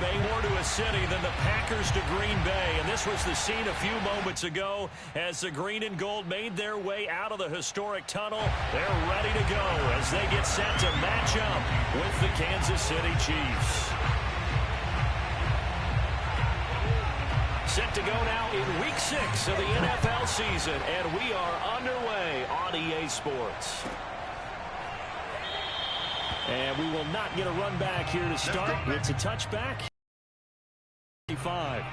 Bay, more to a city than the Packers to Green Bay. And this was the scene a few moments ago as the green and gold made their way out of the historic tunnel. They're ready to go as they get set to match up with the Kansas City Chiefs. Set to go now in Week 6 of the NFL season, and we are underway on EA Sports. And we will not get a run back here to start. It's a touchback. 5.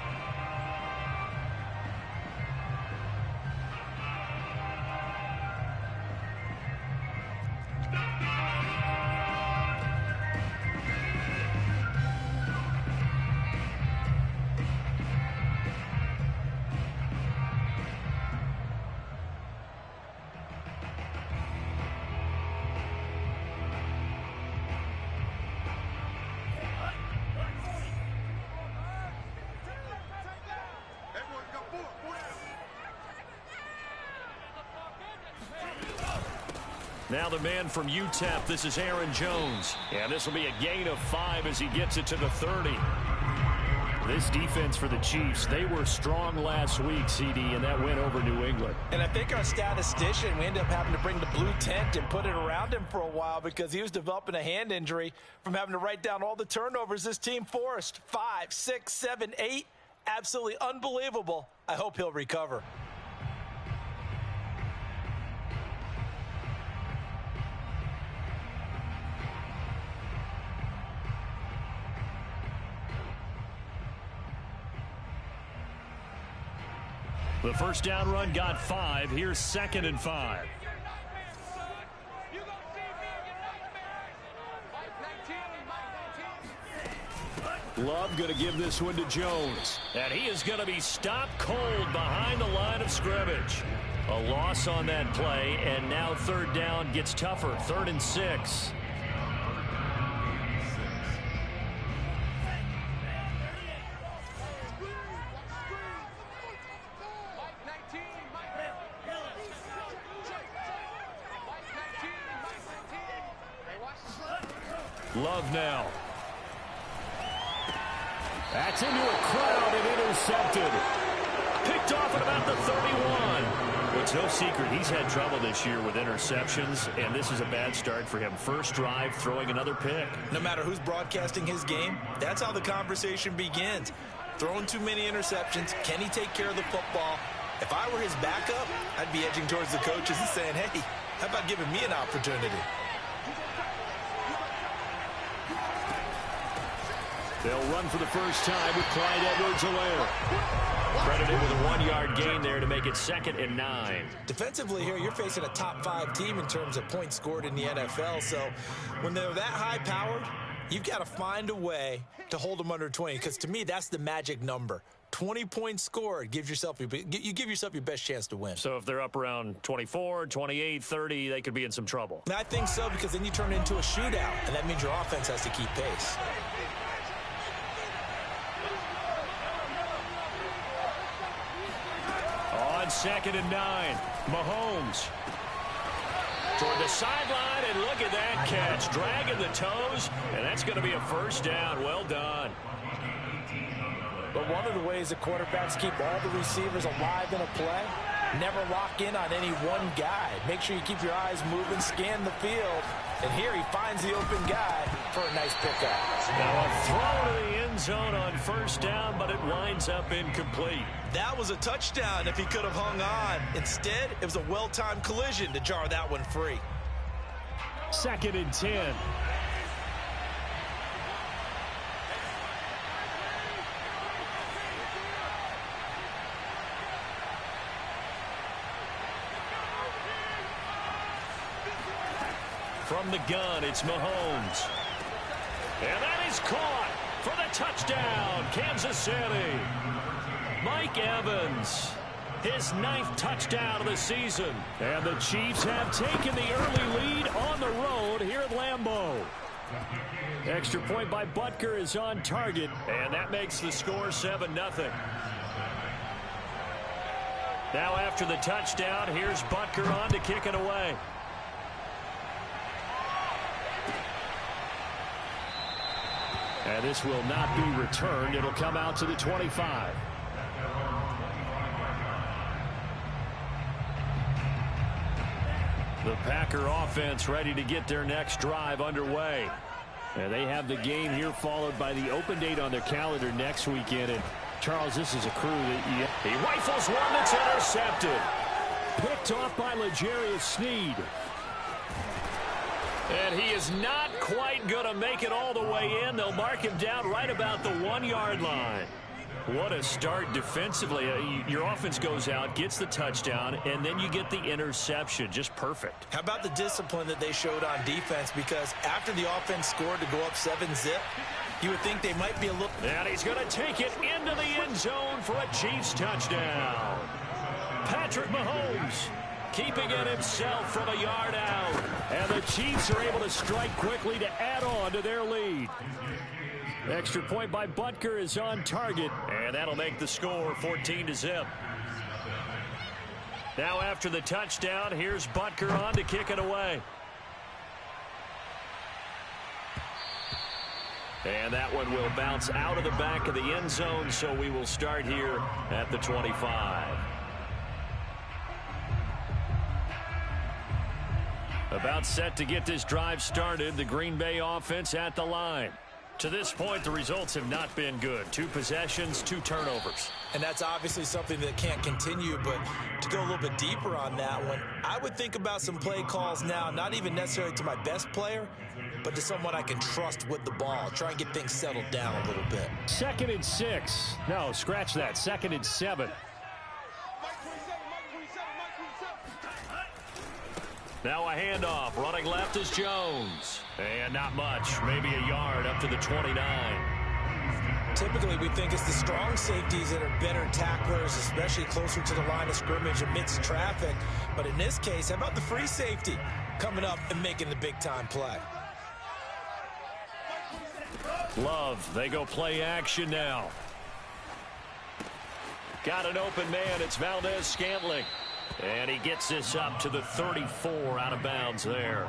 Now the man from UTEP, this is Aaron Jones. And this will be a gain of 5 as he gets it to the 30. This defense for the Chiefs, they were strong last week, CD, and that went over New England. And I think our statistician, we ended up having to bring the blue tent and put it around him for a while because he was developing a hand injury from having to write down all the turnovers this team forced. 5, 6, 7, 8. Absolutely unbelievable. I hope he'll recover. The first down run got 5. Here's 2nd and 5. Love going to give this one to Jones. And he is going to be stopped cold behind the line of scrimmage. A loss on that play, and now 3rd down gets tougher. 3rd and 6. Love now. That's into a crowd and intercepted. Picked off at about the 31. It's no secret he's had trouble this year with interceptions, and this is a bad start for him. First drive, throwing another pick. No matter who's broadcasting his game, that's how the conversation begins. Throwing too many interceptions. Can he take care of the football? If I were his backup, I'd be edging towards the coaches and saying, hey, how about giving me an opportunity? They'll run for the first time with Clyde Edwards-Helaire. Credited with a 1-yard gain there to make it 2nd and 9. Defensively here, you're facing a top 5 team in terms of points scored in the NFL. So when they're that high-powered, you've got to find a way to hold them under 20. Because to me, that's the magic number. 20 points scored, you give yourself your best chance to win. So if they're up around 24, 28, 30, they could be in some trouble. And I think so, because then you turn it into a shootout, and that means your offense has to keep pace. On 2nd and 9, Mahomes toward the sideline, and look at that catch. Dragging the toes, and that's going to be a first down. Well done. But one of the ways the quarterbacks keep all the receivers alive in a play, never lock in on any one guy. Make sure you keep your eyes moving, scan the field. And here he finds the open guy for a nice pickup. Now a throw to the end zone on first down, but it winds up incomplete. That was a touchdown if he could have hung on. Instead, it was a well-timed collision to jar that one free. 2nd and 10. From the gun, it's Mahomes. And that is caught for the touchdown, Kansas City. Mike Evans, his 9th touchdown of the season. And the Chiefs have taken the early lead on the road here at Lambeau. Extra point by Butker is on target, and that makes the score 7-0. Now after the touchdown, here's Butker on to kick it away. And this will not be returned. It'll come out to the 25. The Packer offense ready to get their next drive underway. And they have the game here followed by the open date on their calendar next weekend. And Charles, this is a crew that he rifles one that's intercepted. Picked off by L'Jarius Sneed. And he is not quite going to make it all the way in. They'll mark him down right about the 1-yard line. What a start defensively. Your offense goes out, gets the touchdown, and then you get the interception. Just perfect. How about the discipline that they showed on defense? Because after the offense scored to go up 7-zip, you would think they might be a little... And he's going to take it into the end zone for a Chiefs touchdown. Patrick Mahomes keeping it himself from a yard out. And the Chiefs are able to strike quickly to add on to their lead. Extra point by Butker is on target, and that'll make the score 14-0. Now after the touchdown, here's Butker on to kick it away. And that one will bounce out of the back of the end zone, so we will start here at the 25. About set to get this drive started, the Green Bay offense at the line. To this point, the results have not been good. 2 possessions, 2 turnovers. And that's obviously something that can't continue, but to go a little bit deeper on that one, I would think about some play calls now, not even necessarily to my best player, but to someone I can trust with the ball. Try and get things settled down a little bit. 2nd and 6. No, scratch that. 2nd and 7. Now a handoff. Running left is Jones. And not much. Maybe a yard up to the 29. Typically, we think it's the strong safeties that are better tacklers, especially closer to the line of scrimmage amidst traffic. But in this case, how about the free safety coming up and making the big-time play? Love, they go play action now. Got an open man. It's Valdez-Scantling. And he gets this up to the 34 out of bounds there.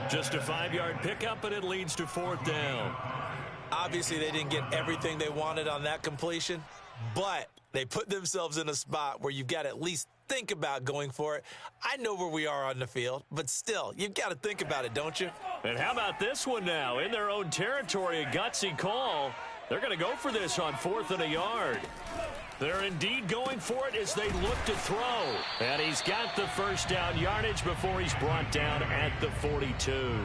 Just a 5-yard pickup, and it leads to 4th down. Obviously, they didn't get everything they wanted on that completion, but they put themselves in a spot where you've got to at least think about going for it. I know where we are on the field, but still, you've got to think about it, don't you? And how about this one now? In their own territory, a gutsy call. They're going to go for this on 4th and a yard. They're indeed going for it as they look to throw. And he's got the first down yardage before he's brought down at the 42.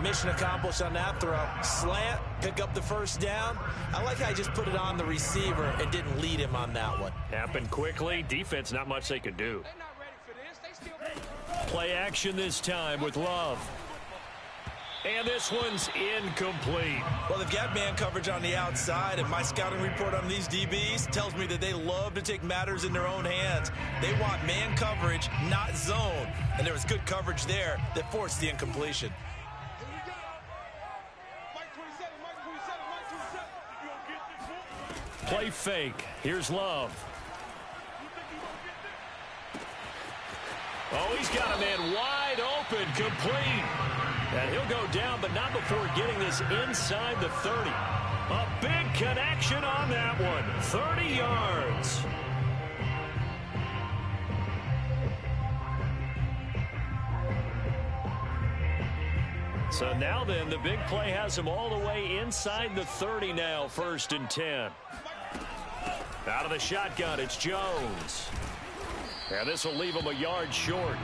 Mission accomplished on that throw. Slant, pick up the first down. I like how I just put it on the receiver and didn't lead him on that one. Happened quickly. Defense, not much they could do. Play action this time with Love. And this one's incomplete. Well, they've got man coverage on the outside, and my scouting report on these DBs tells me that they love to take matters in their own hands. They want man coverage, not zone. And there was good coverage there that forced the incompletion. Play fake. Here's Love. Oh, he's got a man wide open, complete. And he'll go down, but not before getting this inside the 30. A big connection on that one. 30 yards. So now then, the big play has him all the way inside the 30 now, 1st and 10. Out of the shotgun, it's Jones. And this will leave him a yard short.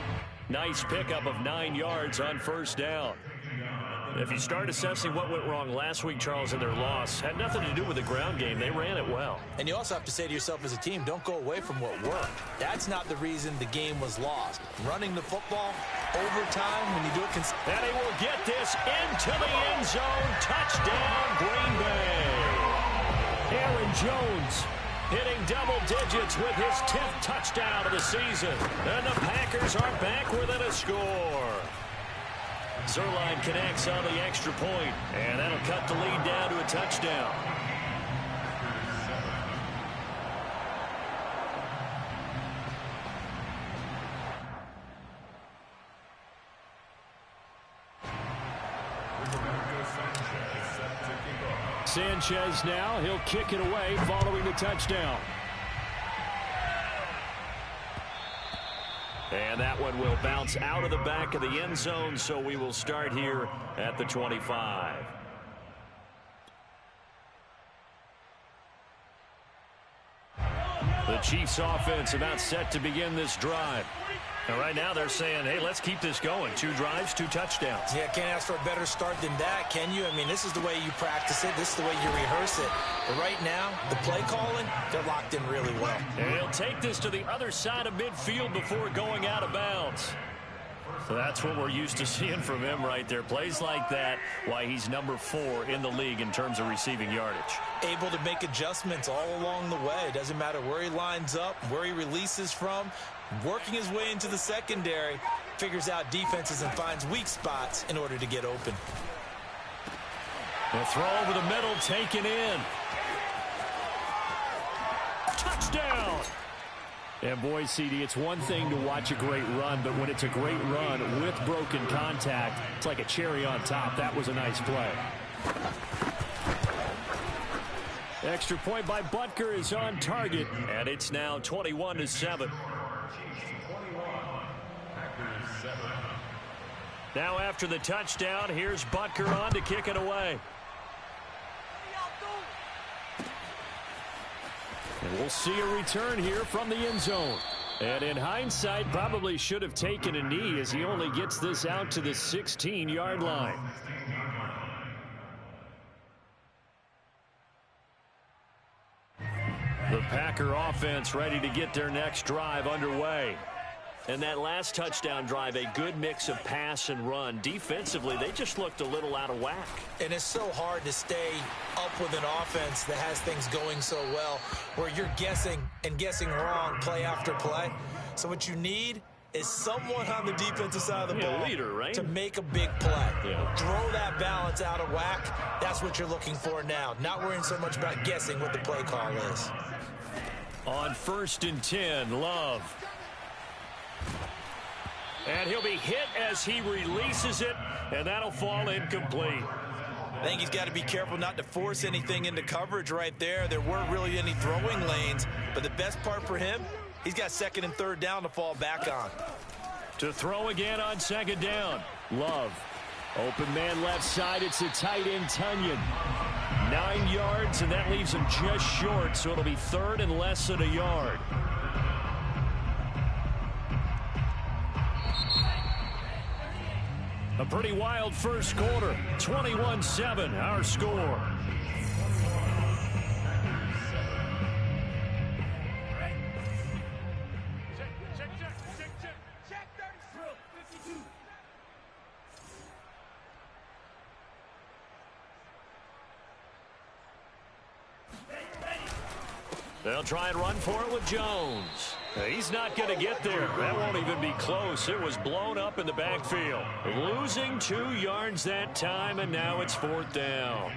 Nice pickup of 9 yards on 1st down. If you start assessing what went wrong last week, Charles, in their loss, had nothing to do with the ground game. They ran it well. And you also have to say to yourself as a team, don't go away from what worked. That's not the reason the game was lost. Running the football, overtime, when you do it... And he will get this into the end zone. Touchdown, Green Bay. Aaron Jones hitting double digits with his 10th touchdown of the season. And the Packers are back within a score. Zerline connects on the extra point, and that'll cut the lead down to a touchdown. Sanchez now, he'll kick it away following the touchdown. And that one will bounce out of the back of the end zone, so we will start here at the 25. The Chiefs offense about set to begin this drive. And right now they're saying, hey, let's keep this going. 2 drives, 2 touchdowns. Yeah, can't ask for a better start than that, can you? I mean, this is the way you practice it. This is the way you rehearse it. But right now, the play calling, they're locked in really well. And he'll take this to the other side of midfield before going out of bounds. So that's what we're used to seeing from him right there. Plays like that, why he's number 4 in the league in terms of receiving yardage. Able to make adjustments all along the way. Doesn't matter where he lines up, where he releases from. Working his way into the secondary, figures out defenses and finds weak spots in order to get open. The throw over the middle, taken in. Touchdown! And boy, CD, it's one thing to watch a great run, but when it's a great run with broken contact, it's like a cherry on top. That was a nice play. Extra point by Butker is on target, and it's now 21-7. Now after the touchdown, here's Butker on to kick it away. And we'll see a return here from the end zone. And in hindsight, probably should have taken a knee as he only gets this out to the 16-yard line. The Packer offense ready to get their next drive underway. And that last touchdown drive, a good mix of pass and run. Defensively, they just looked a little out of whack. And it's so hard to stay up with an offense that has things going so well, where you're guessing and guessing wrong play after play. So what you need is someone on the defensive side of the ball leader, right? to make a big play. Throw that balance out of whack. That's what you're looking for now. Not worrying so much about guessing what the play call is. On 1st and 10, Love. And he'll be hit as he releases it, and that'll fall incomplete. I think he's got to be careful not to force anything into coverage right there. There weren't really any throwing lanes, but the best part for him, he's got 2nd and 3rd down to fall back on. To throw again on 2nd down. Love. Open man left side. It's a tight end, Tunyon. 9 yards, and that leaves him just short, so it'll be 3rd and less than a yard. A pretty wild first quarter. 21-7, our score. They'll try and run for it with Jones. He's not going to get there. That won't even be close. It was blown up in the backfield. Losing 2 yards that time, and now it's 4th down.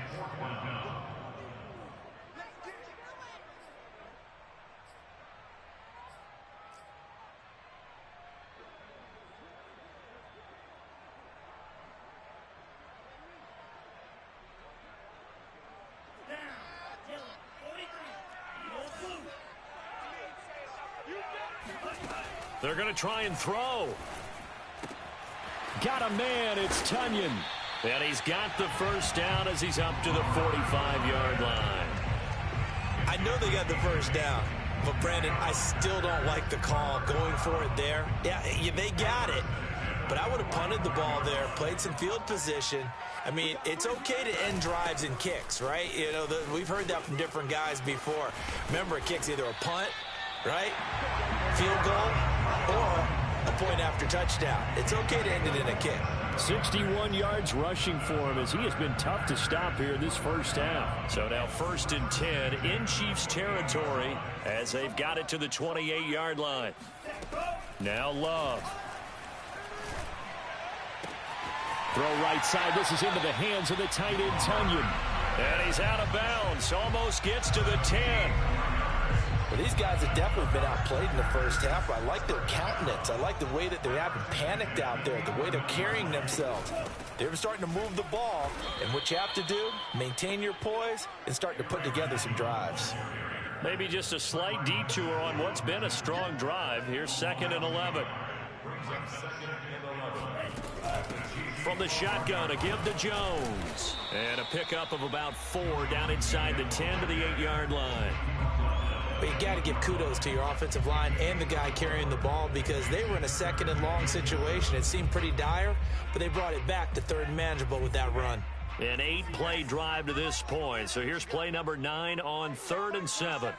They're going to try and throw. Got a man. It's Tunyon. And he's got the first down as he's up to the 45-yard line. I know they got the first down, but Brandon, I still don't like the call going for it there. Yeah, they got it, but I would have punted the ball there, played some field position. I mean, it's okay to end drives and kicks, right? You know, we've heard that from different guys before. Remember, a kick's either a punt, right, field goal, or a point after touchdown. It's okay to end it in a kick. 61 yards rushing for him as he has been tough to stop here this first half. So now 1st and 10 in Chiefs territory as they've got it to the 28-yard line. Now Love. Throw right side. This is into the hands of the tight end, Tunyon. And he's out of bounds. Almost gets to the 10. Well, these guys have definitely been outplayed in the first half. I like their countenance. I like the way that they haven't panicked out there, the way they're carrying themselves. They're starting to move the ball, and what you have to do, maintain your poise and start to put together some drives. Maybe just a slight detour on what's been a strong drive. Here's 2nd and 11. From the shotgun, a give to Jones. And a pickup of about 4 down inside the 10 to the 8-yard line. But you got to give kudos to your offensive line and the guy carrying the ball because they were in a 2nd and long situation. It seemed pretty dire, but they brought it back to 3rd and manageable with that run. An 8-play drive to this point. So here's play number 9 on 3rd and 7.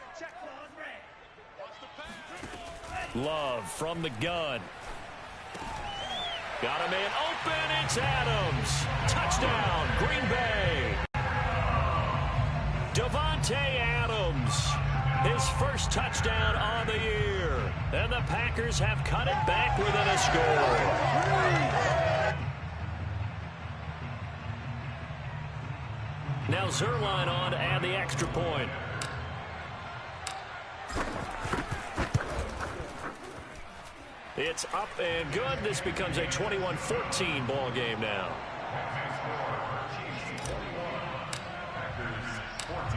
Love from the gun. Got a man open. It's Adams. Touchdown, Green Bay. Davante Adams. His first touchdown on the year. And the Packers have cut it back within a score. Now Zerline on to add the extra point. It's up and good. This becomes a 21-14 ball game now.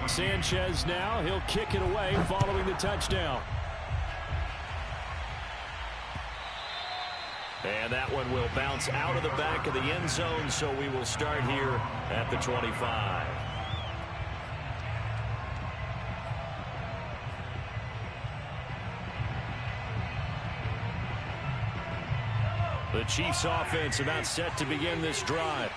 Sanchez now. He'll kick it away following the touchdown. And that one will bounce out of the back of the end zone, so we will start here at the 25. The Chiefs offense about set to begin this drive.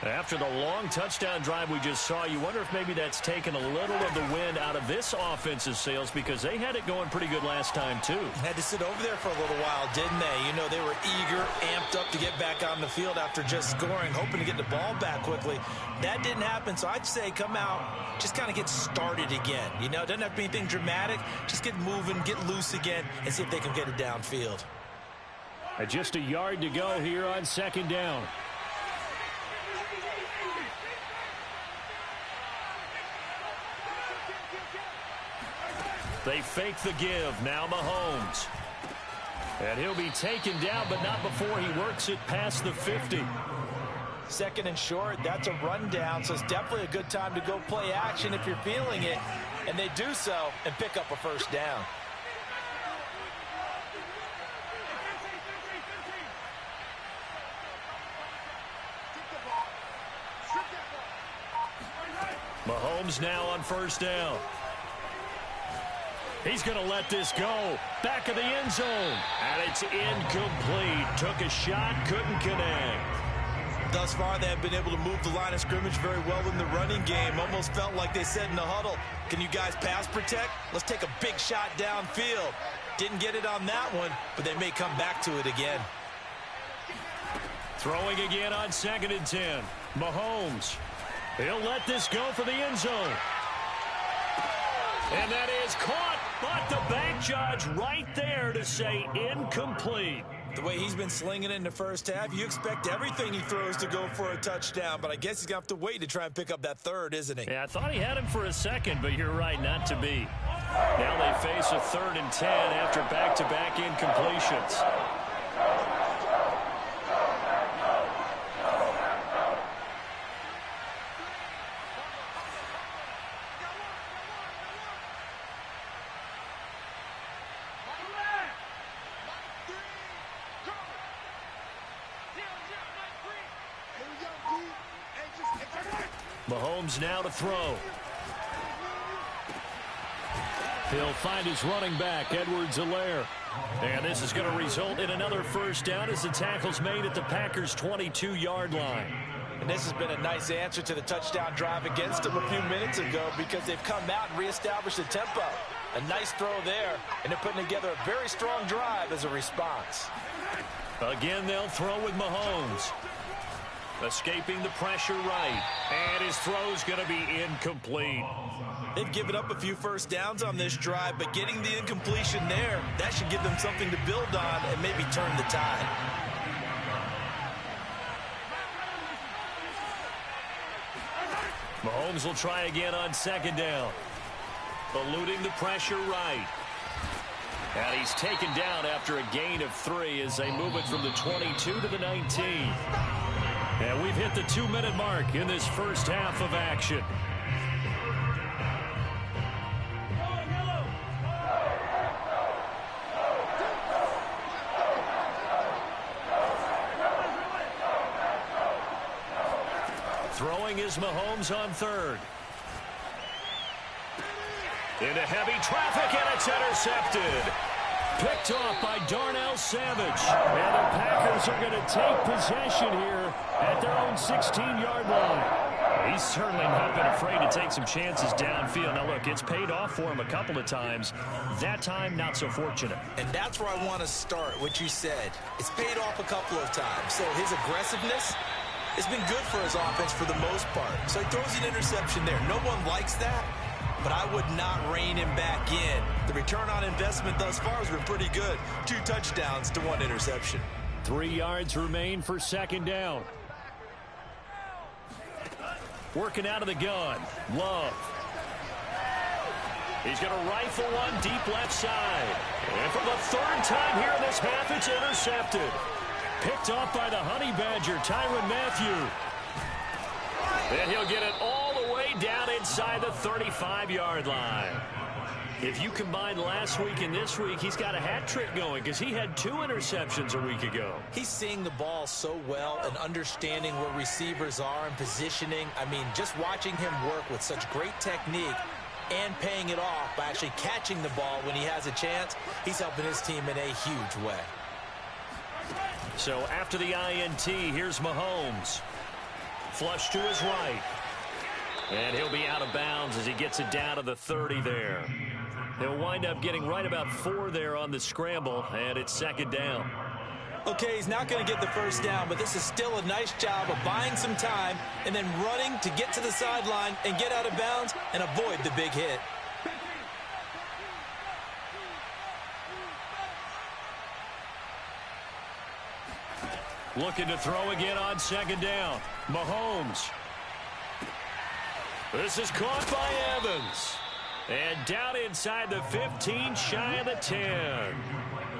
After the long touchdown drive we just saw, you wonder if maybe that's taken a little of the wind out of this offensive sails because they had it going pretty good last time too. Had to sit over there for a little while, didn't they? You know, they were eager, amped up to get back on the field after just scoring, hoping to get the ball back quickly. That didn't happen, so I'd say come out, just kind of get started again. You know, it doesn't have to be anything dramatic. Just get moving, get loose again, and see if they can get it downfield. Just a yard to go here on 2nd down. They fake the give. Now Mahomes. And he'll be taken down, but not before he works it past the 50. 2nd and short, that's a rundown, so it's definitely a good time to go play action if you're feeling it. And they do so and pick up a 1st down. Mahomes now on 1st down. He's going to let this go. Back of the end zone. And it's incomplete. Took a shot, couldn't connect. Thus far, they have been able to move the line of scrimmage very well in the running game. Almost felt like they said in the huddle, can you guys pass protect? Let's take a big shot downfield. Didn't get it on that one, but they may come back to it again. Throwing again on 2nd and 10. Mahomes. He'll let this go for the end zone. And that is caught, but the bank judge right there to say incomplete. The way he's been slinging it in the first half, you expect everything he throws to go for a touchdown, but I guess he's going to have to wait to try and pick up that 3rd, isn't he? Yeah, I thought he had him for a second, but you're right, not to be. Now they face a 3rd and 10 after back-to-back incompletions. Mahomes now to throw. He'll find his running back, Edwards-Helaire. And this is going to result in another 1st down as the tackle's made at the Packers' 22-yard line. And this has been a nice answer to the touchdown drive against them a few minutes ago because they've come out and reestablished the tempo. A nice throw there, and they're putting together a very strong drive as a response. Again, they'll throw with Mahomes. Escaping the pressure right. And his throw's going to be incomplete. They've given up a few 1st downs on this drive, but getting the incompletion there, that should give them something to build on and maybe turn the tide. Mahomes will try again on 2nd down. Eluding the pressure right. And he's taken down after a gain of 3 as they move it from the 22 to the 19. And we've hit the 2-minute mark in this first half of action. Throwing is Mahomes on third. Into heavy traffic, and it's intercepted. Picked off by Darnell Savage. And the Packers are going to take possession here at their own 16-yard line. He's certainly not been afraid to take some chances downfield. Now, look, it's paid off for him a couple of times. That time, not so fortunate. And that's where I want to start, what you said. It's paid off a couple of times. So his aggressiveness has been good for his offense for the most part. So he throws an interception there. No one likes that, but I would not rein him back in. The return on investment thus far has been pretty good. 2 touchdowns to 1 interception. 3 yards remain for second down. Working out of the gun. Love. He's going to rifle one deep left side. And for the 3rd time here in this half, it's intercepted. Picked off by the Honey Badger, Tyrann Mathieu. And he'll get it all the way down inside the 35-yard line. If you combine last week and this week, he's got a hat trick going because he had 2 interceptions a week ago. He's seeing the ball so well and understanding where receivers are and positioning. I mean, just watching him work with such great technique and paying it off by actually catching the ball when he has a chance, he's helping his team in a huge way. So after the INT, here's Mahomes. Flush to his right. And he'll be out of bounds as he gets it down to the 30 there. He'll wind up getting right about 4 there on the scramble, and it's second down. Okay, he's not going to get the first down, but this is still a nice job of buying some time and then running to get to the sideline and get out of bounds and avoid the big hit. Looking to throw again on second down. Mahomes. This is caught by Evans. And down inside the 15, shy of the 10.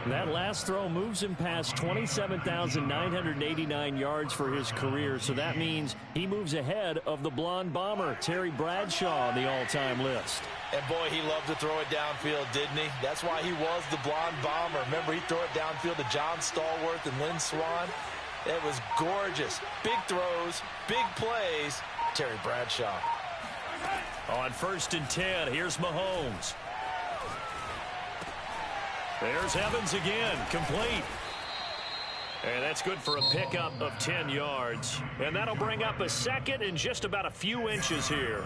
That last throw moves him past 27,989 yards for his career, so that means he moves ahead of the blonde bomber, Terry Bradshaw, on the all-time list. And boy, he loved to throw it downfield, didn't he? That's why he was the blonde bomber. Remember, he'd throw it downfield to John Stallworth and Lynn Swann. It was gorgeous. Big throws, big plays. Terry Bradshaw. On 1st and 10, here's Mahomes. There's Evans again, complete. And that's good for a pickup of 10 yards. And that'll bring up a second and just about a few inches here.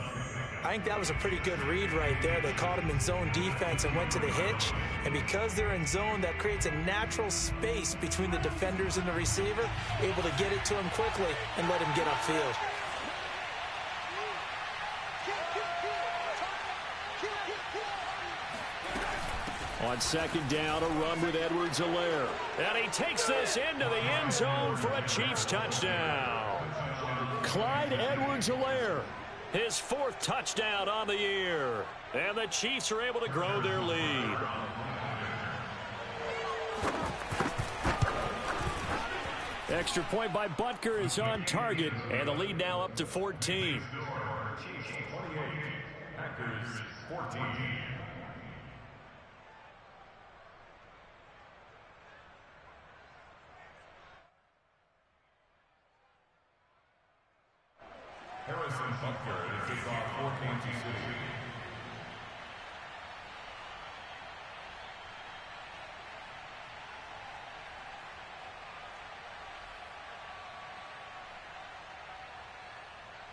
I think that was a pretty good read right there. They caught him in zone defense and went to the hitch. And because they're in zone, that creates a natural space between the defenders and the receiver, able to get it to him quickly and let him get upfield. On second down, a run with Edwards-Helaire. And he takes this into the end zone for a Chiefs touchdown. Clyde Edwards-Helaire, his 4th touchdown on the year. And the Chiefs are able to grow their lead. Extra point by Butker is on target. And the lead now up to 14. Chiefs 28, Packers 14. Harrison Butker is his off for Kansas City.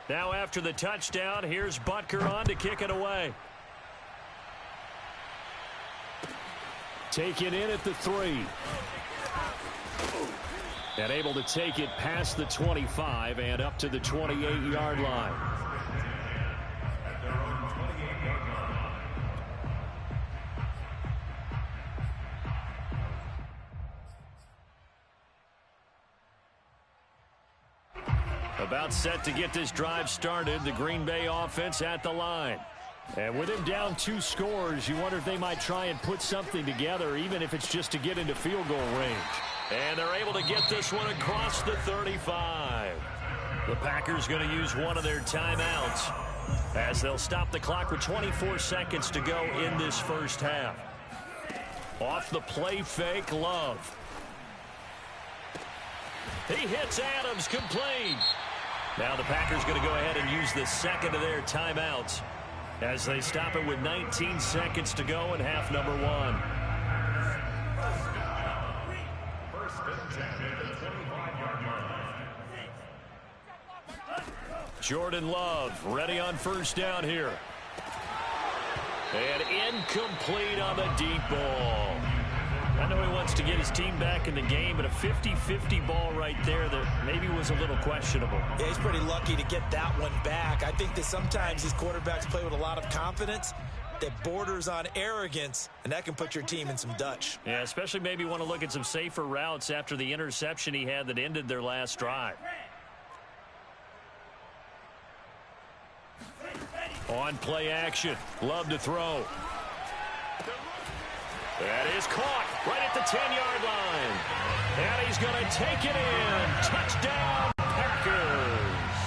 Now after the touchdown, here's Butker on to kick it away. Taken in at the 3. And able to take it past the 25 and up to the 28-yard line. At their own 28-yard line. About set to get this drive started, the Green Bay offense at the line. And with him down 2 scores, you wonder if they might try and put something together, even if it's just to get into field goal range. And they're able to get this one across the 35. The Packers going to use one of their timeouts as they'll stop the clock with 24 seconds to go in this first half. Off the play fake, Love. He hits Adams, complete. Now the Packers going to go ahead and use the second of their timeouts as they stop it with 19 seconds to go in half number one. Jordan Love ready on first down here. And incomplete on the deep ball. I know he wants to get his team back in the game, but a 50-50 ball right there that maybe was a little questionable. Yeah, he's pretty lucky to get that one back. I think that sometimes these quarterbacks play with a lot of confidence that borders on arrogance, and that can put your team in some Dutch. Yeah, especially maybe want to look at some safer routes after the interception he had that ended their last drive. On play action, Love to throw. That is caught right at the 10-yard line. And he's going to take it in. Touchdown, Packers.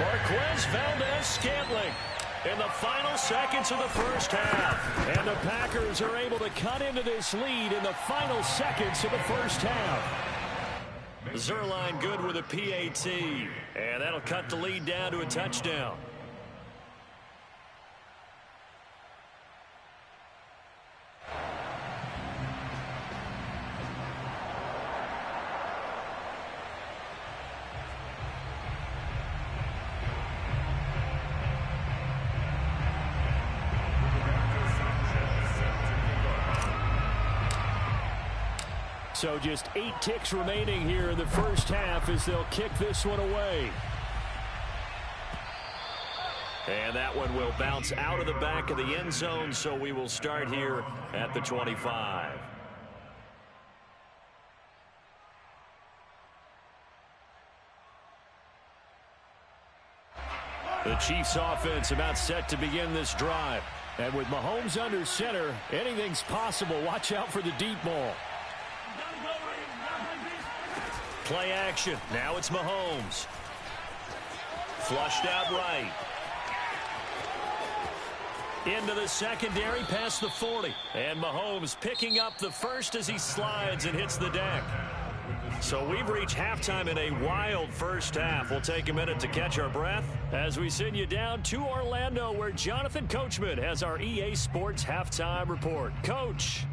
Marquez Valdez-Scantling in the final seconds of the first half. And the Packers are able to cut into this lead in the final seconds of the first half. Zerline good with a PAT. And that'll cut the lead down to a touchdown. So just 8 ticks remaining here in the first half as they'll kick this one away. And that one will bounce out of the back of the end zone, so we will start here at the 25. The Chiefs offense about set to begin this drive. And with Mahomes under center, anything's possible. Watch out for the deep ball. Play action. Now it's Mahomes. Flushed out right. Into the secondary past the 40. And Mahomes picking up the first as he slides and hits the deck. So we've reached halftime in a wild first half. We'll take a minute to catch our breath as we send you down to Orlando, where Jonathan Coachman has our EA Sports halftime report. Coach.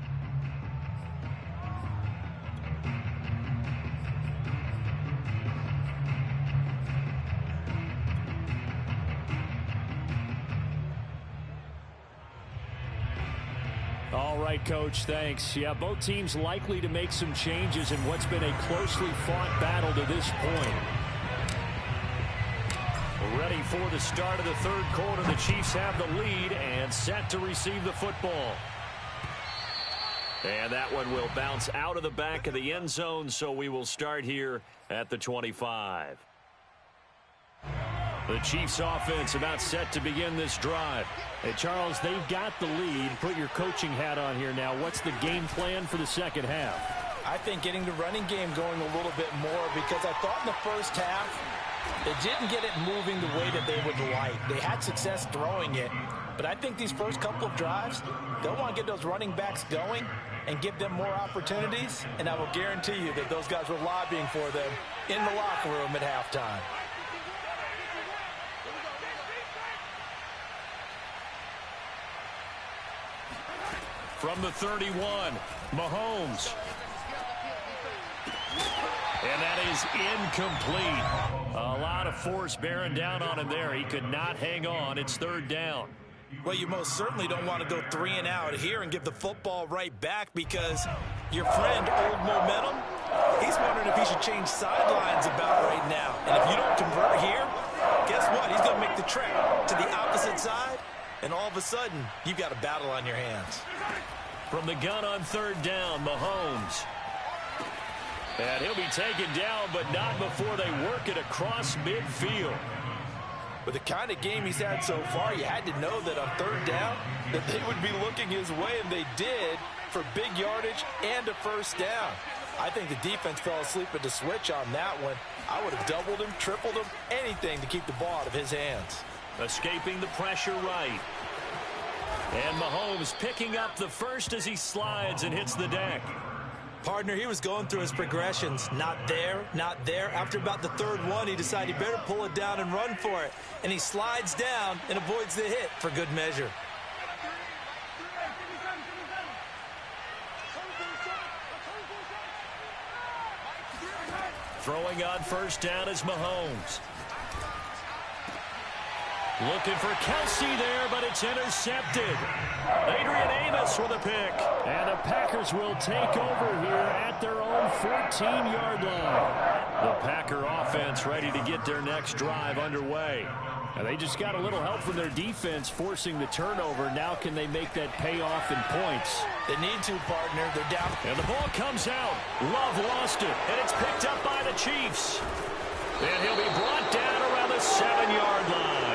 All right, Coach, thanks. Yeah, both teams likely to make some changes in what's been a closely fought battle to this point. Ready for the start of the third quarter. The Chiefs have the lead and set to receive the football. And that one will bounce out of the back of the end zone, so we will start here at the 25. The Chiefs offense about set to begin this drive. Hey, Charles, they've got the lead. Put your coaching hat on here now. What's the game plan for the second half? I think getting the running game going a little bit more, because I thought in the first half they didn't get it moving the way that they would like. They had success throwing it, but I think these first couple of drives, they'll want to get those running backs going and give them more opportunities, and I will guarantee you that those guys were lobbying for them in the locker room at halftime. From the 31, Mahomes. And that is incomplete. A lot of force bearing down on him there. He could not hang on. It's third down. Well, you most certainly don't want to go 3 and out here and give the football right back, because your friend, Old Momentum, he's wondering if he should change sidelines about right now. And if you don't convert here, guess what? He's going to make the trek to the opposite side, and all of a sudden, you've got a battle on your hands. From the gun on third down, Mahomes. And he'll be taken down, but not before they work it across midfield. With the kind of game he's had so far, you had to know that on third down that they would be looking his way, and they did, for big yardage and a first down. I think the defense fell asleep at the switch on that one. I would have doubled him, tripled him, anything to keep the ball out of his hands. Escaping the pressure right. And Mahomes picking up the first as he slides and hits the deck. Partner, he was going through his progressions. Not there, not there. After about the third one, he decided he better pull it down and run for it. And he slides down and avoids the hit for good measure. Throwing on first down is Mahomes. Looking for Kelsey there, but it's intercepted. Adrian Amos with a pick. And the Packers will take over here at their own 14-yard line. The Packer offense ready to get their next drive underway. And they just got a little help from their defense forcing the turnover. Now can they make that pay off in points? They need to, partner. They're down. And the ball comes out. Love lost it. And it's picked up by the Chiefs. And he'll be brought down around the 7-yard line.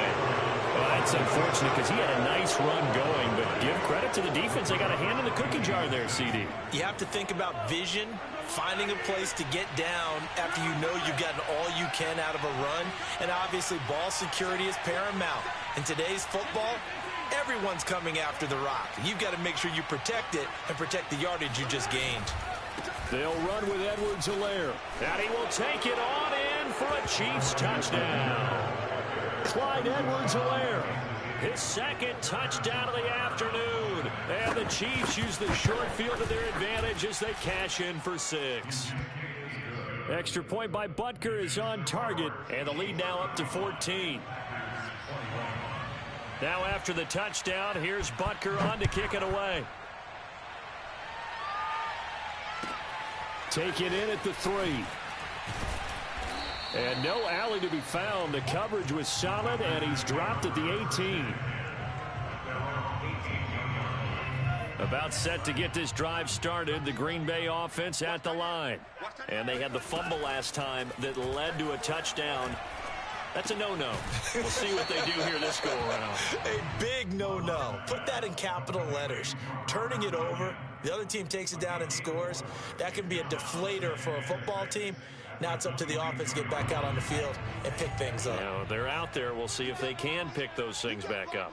Well, that's unfortunate because he had a nice run going, but give credit to the defense. They got a hand in the cookie jar there, CD. You have to think about vision, finding a place to get down after you know you've gotten all you can out of a run, and obviously ball security is paramount. In today's football, everyone's coming after the rock. You've got to make sure you protect it and protect the yardage you just gained. They'll run with Edwards-Helaire. And he will take it on in for a Chiefs touchdown. Clyde Edwards-Helaire, his second touchdown of the afternoon. And the Chiefs use the short field to their advantage as they cash in for 6. Extra point by Butker is on target, and the lead now up to 14. Now after the touchdown, here's Butker on to kick it away. Take it in at the 3. And no alley to be found. The coverage was solid, and he's dropped at the 18. About set to get this drive started. The Green Bay offense at the line. And they had the fumble last time that led to a touchdown. That's a no-no. We'll see what they do here this go-around. A big no-no. Put that in capital letters. Turning it over, the other team takes it down and scores. That can be a deflator for a football team. Now it's up to the offense to get back out on the field and pick things up. Now, they're out there. We'll see if they can pick those things back up.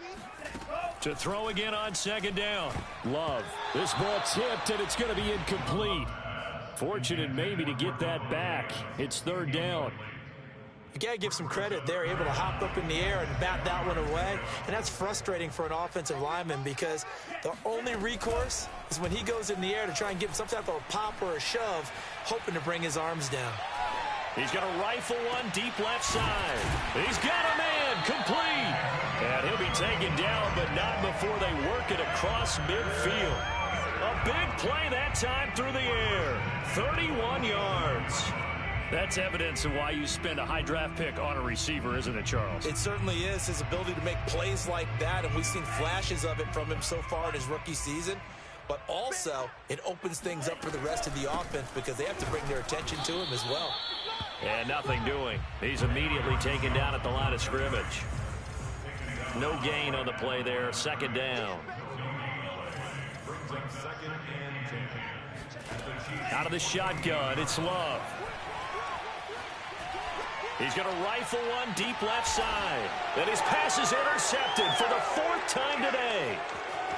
To throw again on second down. Love. This ball tipped, and it's going to be incomplete. Fortunate maybe to get that back. It's third down. You got to give some credit. They're able to hop up in the air and bat that one away. And that's frustrating for an offensive lineman because the only recourse is when he goes in the air to try and give him some type of a pop or a shove, hoping to bring his arms down. He's going to rifle one deep left side. He's got a man complete. And he'll be taken down, but not before they work it across midfield. A big play that time through the air. 31 yards. That's evidence of why you spend a high draft pick on a receiver, isn't it, Charles? It certainly is. His ability to make plays like that, and we've seen flashes of it from him so far in his rookie season. But also, it opens things up for the rest of the offense because they have to bring their attention to him as well. And nothing doing. He's immediately taken down at the line of scrimmage. No gain on the play there. Second down. Out of the shotgun, it's Love. He's going to rifle one deep left side. And his pass is intercepted for the 4th time today.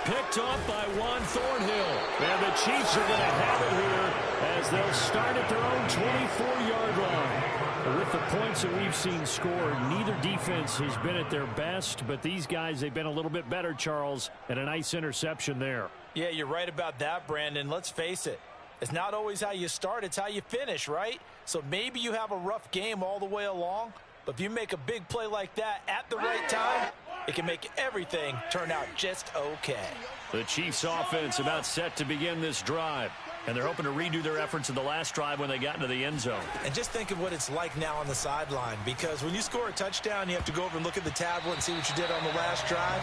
Picked off by Juan Thornhill. And the Chiefs are going to have it here as they'll start at their own 24-yard line. With the points that we've seen scored, neither defense has been at their best, but these guys, they've been a little bit better, Charles, and a nice interception there. Yeah, you're right about that, Brandon. Let's face it. It's not always how you start, it's how you finish, right? So maybe you have a rough game all the way along, but if you make a big play like that at the right time, it can make everything turn out just okay. The Chiefs offense about set to begin this drive. And they're hoping to redo their efforts in the last drive when they got into the end zone. And just think of what it's like now on the sideline, because when you score a touchdown, you have to go over and look at the tablet and see what you did on the last drive.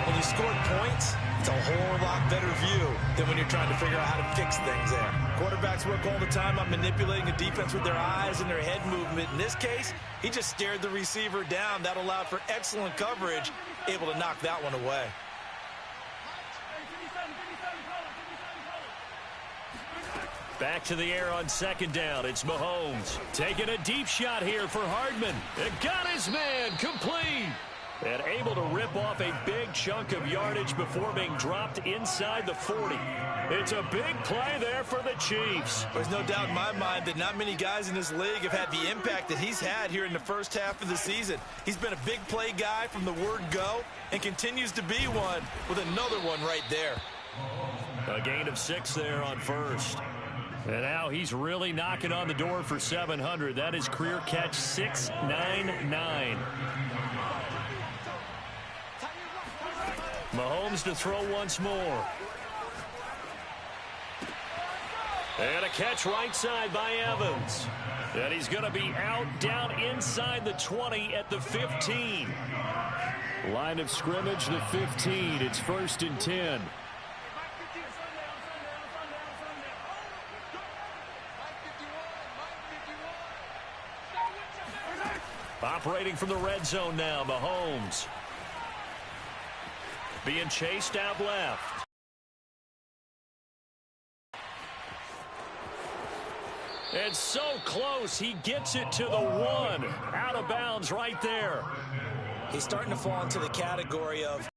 When you scored points, it's a whole lot better view than when you're trying to figure out how to fix things there. Quarterbacks work all the time on manipulating a defense with their eyes and their head movement. In this case, he just stared the receiver down. That allowed for excellent coverage, able to knock that one away. Back to the air on second down. It's Mahomes taking a deep shot here for Hardman. It got his man complete. And able to rip off a big chunk of yardage before being dropped inside the 40. It's a big play there for the Chiefs. There's no doubt in my mind that not many guys in this league have had the impact that he's had here in the first half of the season. He's been a big play guy from the word go and continues to be one with another one right there. A gain of 6 there on first. And now he's really knocking on the door for 700. That is career catch 699. Mahomes to throw once more. And a catch right side by Evans. And he's going to be out down inside the 20 at the 15. Line of scrimmage, the 15. It's 1st and 10. Operating from the red zone now, Mahomes. Being chased out left. And so close, he gets it to the 1. Out of bounds right there. He's starting to fall into the category of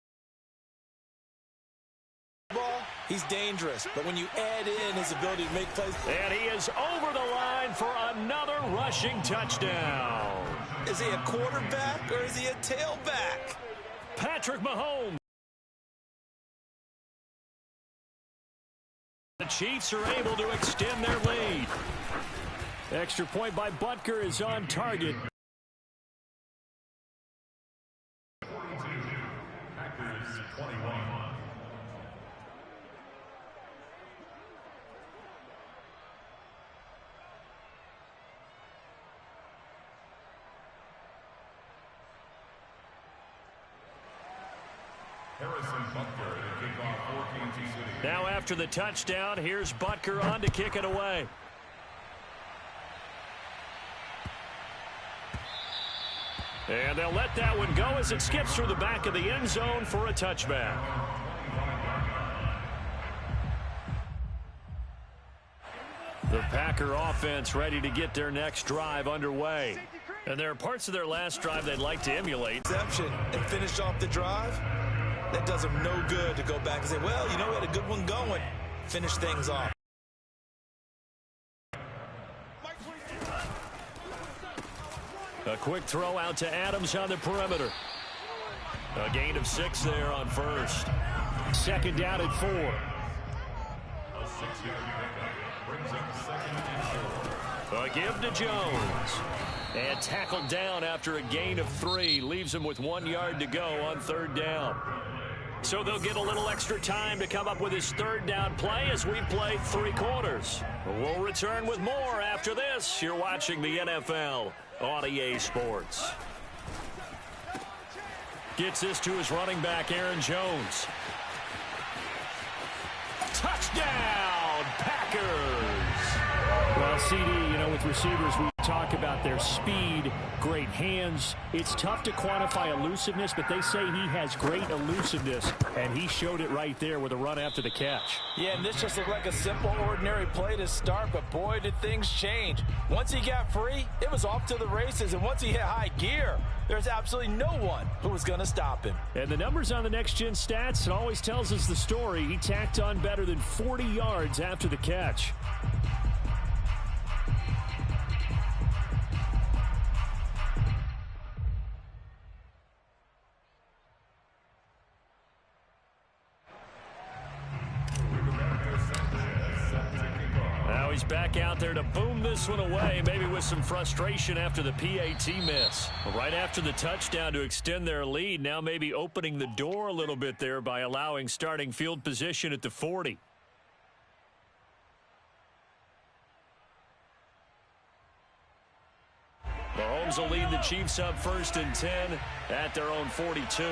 ball. He's dangerous, but when you add in his ability to make plays. And he is over the line for another rushing touchdown. Is he a quarterback or is he a tailback? Patrick Mahomes. The Chiefs are able to extend their lead. Extra point by Butker is on target. Now after the touchdown, here's Butker on to kick it away. And they'll let that one go as it skips through the back of the end zone for a touchback. The Packer offense ready to get their next drive underway. And there are parts of their last drive they'd like to emulate. Exception and finish off the drive. That does them no good to go back and say, well, you know, we had a good one going. Finish things off. A quick throw out to Adams on the perimeter. A gain of 6 there on first. Second down at 4. A give to Jones. And tackled down after a gain of 3. Leaves him with 1 yard to go on third down. So they'll get a little extra time to come up with his third down play as we play 3 quarters. We'll return with more after this. You're watching the NFL on EA Sports. Gets this to his running back, Aaron Jones. Touchdown, Packers! Well, CD, you know, with receivers, we talk about their speed, great hands. It's tough to quantify elusiveness, but they say he has great elusiveness, and he showed it right there with a run after the catch. Yeah, and this just looked like a simple, ordinary play to start, but boy, did things change. Once he got free, it was off to the races, and once he hit high gear, there's absolutely no one who was going to stop him. And the numbers on the next-gen stats, it always tells us the story. He tacked on better than 40 yards after the catch. He's back out there to boom this one away, maybe with some frustration after the PAT miss. Right after the touchdown to extend their lead, now maybe opening the door a little bit there by allowing starting field position at the 40. Mahomes will lead the Chiefs up 1st and 10 at their own 42.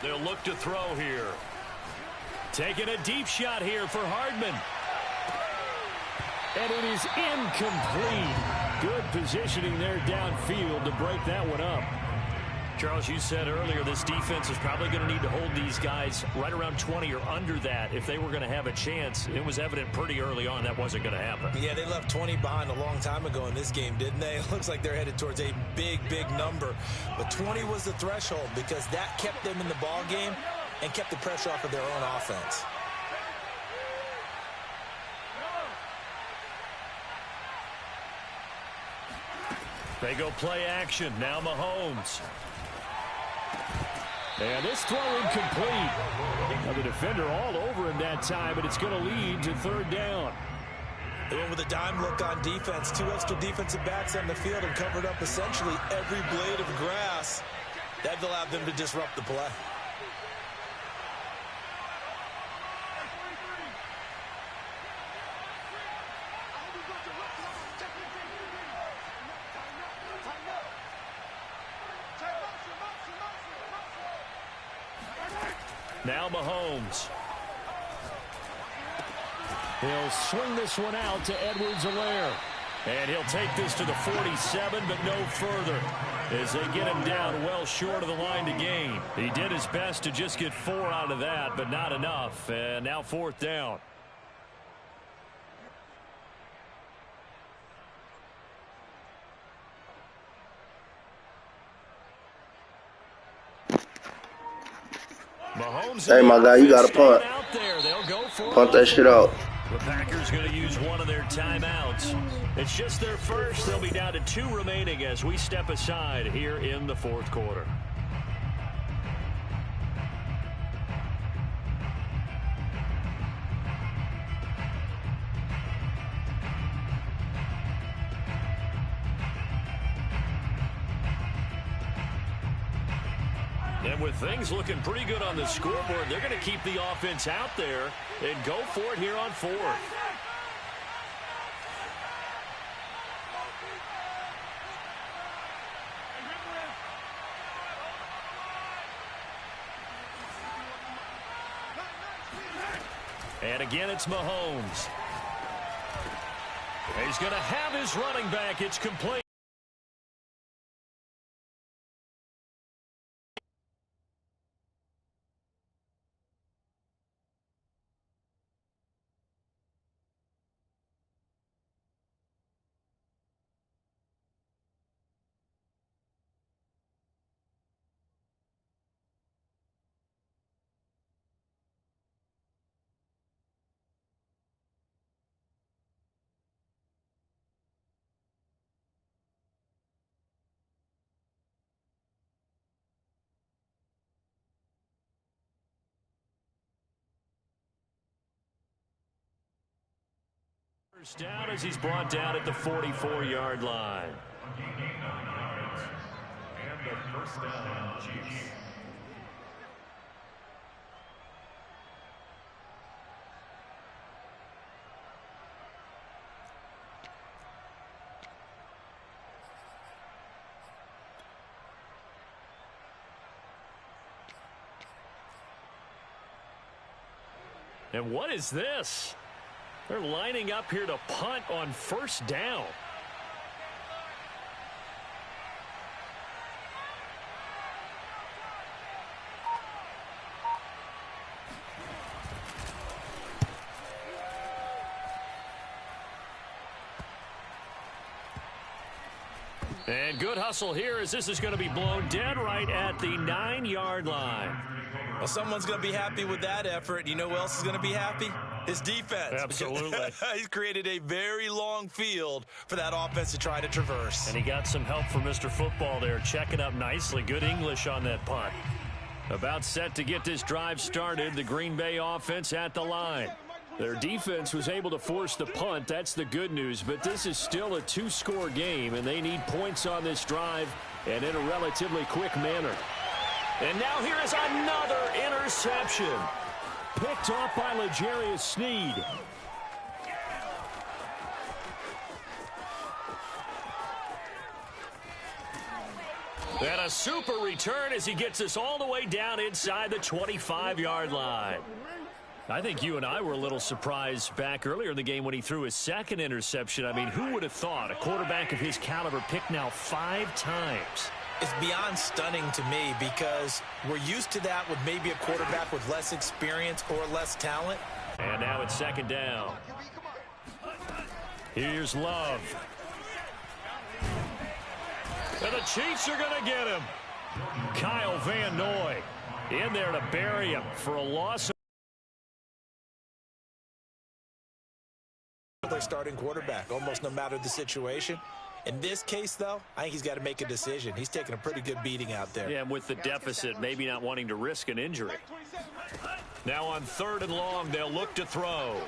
They'll look to throw here. Taking a deep shot here for Hardman. And it is incomplete. Good positioning there downfield to break that one up. Charles, you said earlier this defense is probably going to need to hold these guys right around 20 or under that if they were going to have a chance. It was evident pretty early on that wasn't going to happen. Yeah, they left 20 behind a long time ago in this game, didn't they? It looks like they're headed towards a big, big number. But 20 was the threshold because that kept them in the ball game and kept the pressure off of their own offense. They go play action. Now Mahomes. And this throw incomplete. Now the defender all over him that time, but it's going to lead to third down. They went with a dime look on defense. 2 extra defensive backs on the field and covered up essentially every blade of grass. That allowed them to disrupt the play. Now Mahomes. He'll swing this one out to Edwards-Helaire. And he'll take this to the 47, but no further as they get him down well short of the line to gain. He did his best to just get 4 out of that, but not enough. And now fourth down. Mahomes, hey, my guy, you got to punt. Punt that shit out. The Packers going to use one of their timeouts. It's just their first. They'll be down to 2 remaining as we step aside here in the fourth quarter. And with things looking pretty good on the scoreboard, they're going to keep the offense out there and go for it here on fourth. And again, it's Mahomes. He's going to have his running back. It's complete. First down as he's brought down at the 44-yard line. And the first down, Chiefs. And what is this? They're lining up here to punt on first down. And good hustle here as this is going to be blown dead right at the 9-yard line. Well, someone's going to be happy with that effort. You know who else is going to be happy? His defense. Absolutely. He's created a very long field for that offense to try to traverse. And he got some help from Mr. Football there, checking up nicely. Good English on that punt. About set to get this drive started, the Green Bay offense at the line. Their defense was able to force the punt. That's the good news. But this is still a 2-score game, and they need points on this drive and in a relatively quick manner. And now here is another interception. Picked off by L'Jarius Sneed. And a super return as he gets us all the way down inside the 25-yard line. I think you and I were a little surprised back earlier in the game when he threw his second interception. I mean, who would have thought a quarterback of his caliber picked now 5 times? It's beyond stunning to me because we're used to that with maybe a quarterback with less experience or less talent. And now it's second down. Here's Love. And the Chiefs are going to get him. Kyle Van Noy in there to bury him for a loss. Their starting quarterback, almost no matter the situation. In this case, though, I think he's got to make a decision. He's taking a pretty good beating out there. Yeah, and with the deficit, maybe not wanting to risk an injury. Now on 3rd and long, they'll look to throw.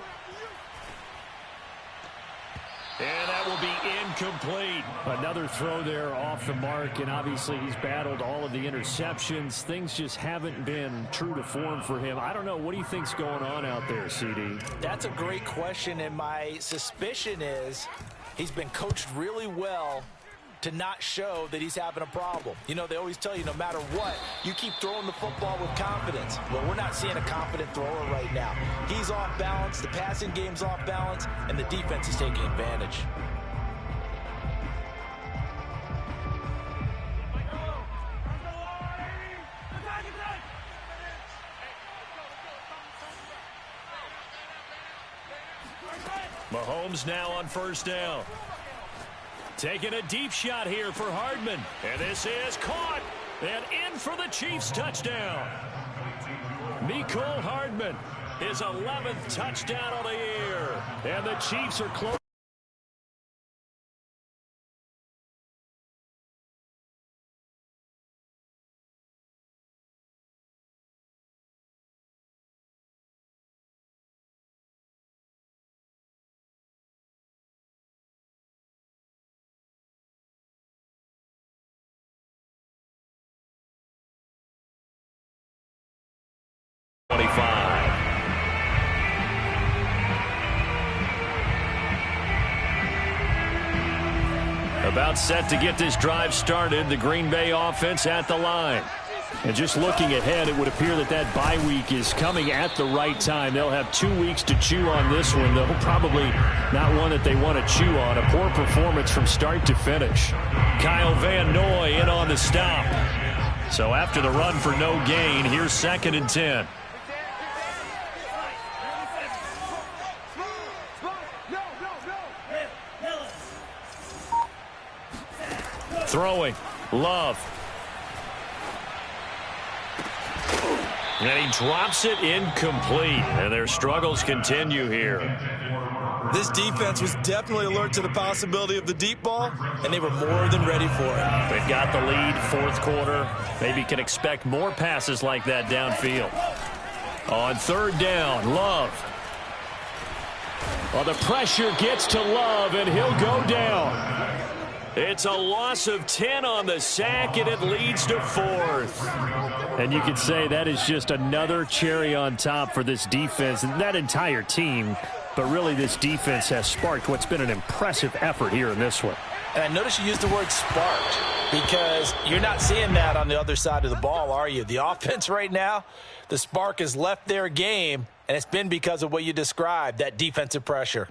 And that will be incomplete. Another throw there off the mark, and obviously he's battled all of the interceptions. Things just haven't been true to form for him. I don't know. What do you think's going on out there, CD? That's a great question, and my suspicion is he's been coached really well to not show that he's having a problem. You know, they always tell you no matter what, you keep throwing the football with confidence. Well, we're not seeing a confident thrower right now. He's off balance, the passing game's off balance, and the defense is taking advantage. Mahomes now on 1st down. Taking a deep shot here for Hardman. And this is caught. And in for the Chiefs touchdown. Mecole Hardman, his 11th touchdown of the year. And the Chiefs are close. About set to get this drive started. The Green Bay offense at the line. And just looking ahead, it would appear that that bye week is coming at the right time. They'll have 2 weeks to chew on this one, though probably not one that they want to chew on. A poor performance from start to finish. Kyle Van Noy in on the stop. So after the run for no gain, here's 2nd and 10. Throwing. Love. And he drops it incomplete. And their struggles continue here. This defense was definitely alert to the possibility of the deep ball, and they were more than ready for it. They've got the lead, 4th quarter. Maybe can expect more passes like that downfield. On 3rd down, Love. Well, the pressure gets to Love, and he'll go down. It's a loss of 10 on the sack, and it leads to 4th. And you could say that is just another cherry on top for this defense and that entire team. But really, this defense has sparked what's been an impressive effort here in this one. And I notice you used the word sparked because you're not seeing that on the other side of the ball, are you? The offense right now, the spark has left their game, and it's been because of what you described, that defensive pressure.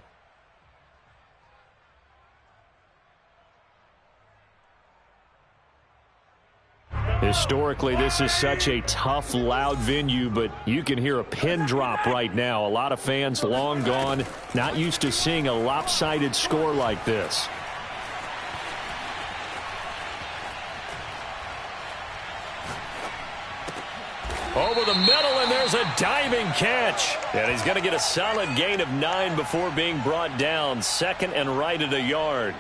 Historically, this is such a tough, loud venue, but you can hear a pin drop right now. A lot of fans long gone, not used to seeing a lopsided score like this. Over the middle, and there's a diving catch. And he's going to get a solid gain of 9 before being brought down. 2nd and right at a yard.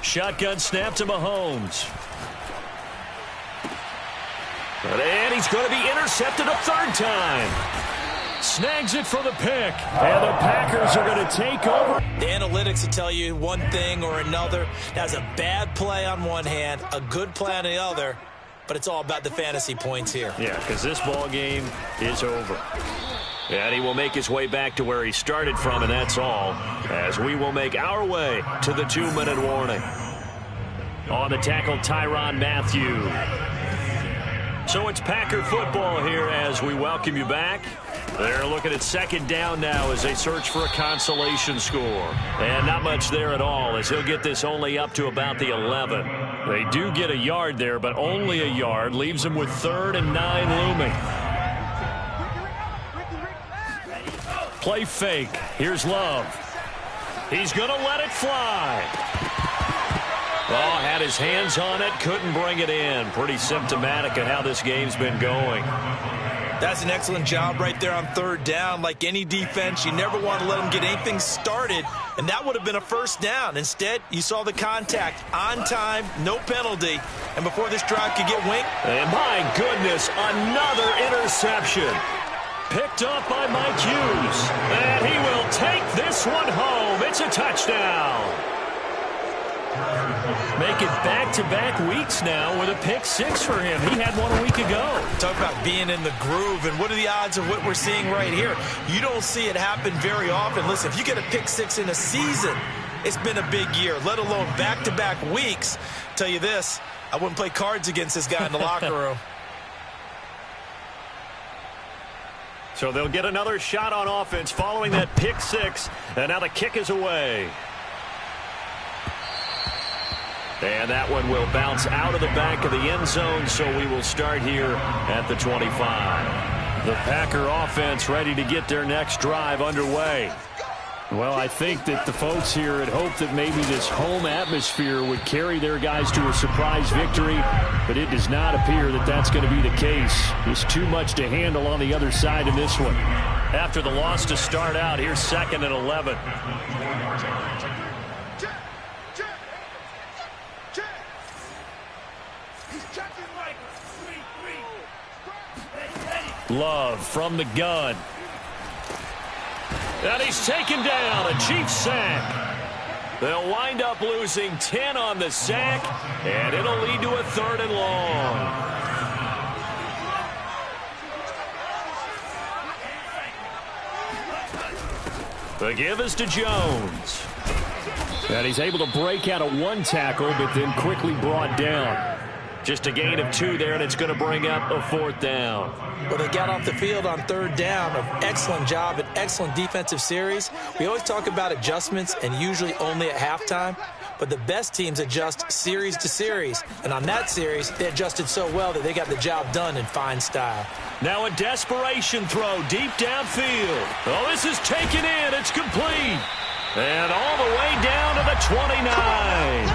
Shotgun snap to Mahomes. And he's going to be intercepted a 3rd time. Snags it for the pick. And the Packers are going to take over. The analytics will tell you one thing or another. That's a bad play on one hand, a good play on the other. But it's all about the fantasy points here. Yeah, because this ball game is over. And he will make his way back to where he started from, and that's all, as we will make our way to the 2-minute warning. On the tackle, Tyrann Mathieu. So it's Packer football here as we welcome you back. They're looking at second down now as they search for a consolation score. And not much there at all, as he'll get this only up to about the 11. They do get a yard there, but only a yard. Leaves them with 3rd and 9 looming. Play fake. Here's Love. He's going to let it fly. Oh, had his hands on it, couldn't bring it in. Pretty symptomatic of how this game's been going. That's an excellent job right there on 3rd down. Like any defense, you never want to let them get anything started, and that would have been a 1st down. Instead, you saw the contact on time, no penalty, and before this drive could get winged. And my goodness, another interception. Picked up by Mike Hughes. And he will take this one home. It's a touchdown. Make it back-to-back weeks now with a pick-6 for him. He had one a week ago. Talk about being in the groove, and what are the odds of what we're seeing right here? You don't see it happen very often. Listen, if you get a pick-6 in a season, it's been a big year, let alone back-to-back weeks. Tell you this, I wouldn't play cards against this guy in the locker room. So they'll get another shot on offense following that pick-6, and now the kick is away. And that one will bounce out of the back of the end zone, so we will start here at the 25. The Packer offense ready to get their next drive underway. Well, I think that the folks here had hoped that maybe this home atmosphere would carry their guys to a surprise victory, but it does not appear that that's going to be the case. There's too much to handle on the other side in this one. After the loss to start out, here's 2nd and 11. Love from the gun. And he's taken down, a Chiefs sack. They'll wind up losing 10 on the sack, and it'll lead to a 3rd and long. The give is to Jones. And he's able to break out of 1 tackle, but then quickly brought down. Just a gain of 2 there, and it's going to bring up a 4th down. Well, they got off the field on 3rd down. An excellent job, an excellent defensive series. We always talk about adjustments, and usually only at halftime. But the best teams adjust series to series. And on that series, they adjusted so well that they got the job done in fine style. Now a desperation throw deep downfield. Oh, this is taken in. It's complete. And all the way down to the 29.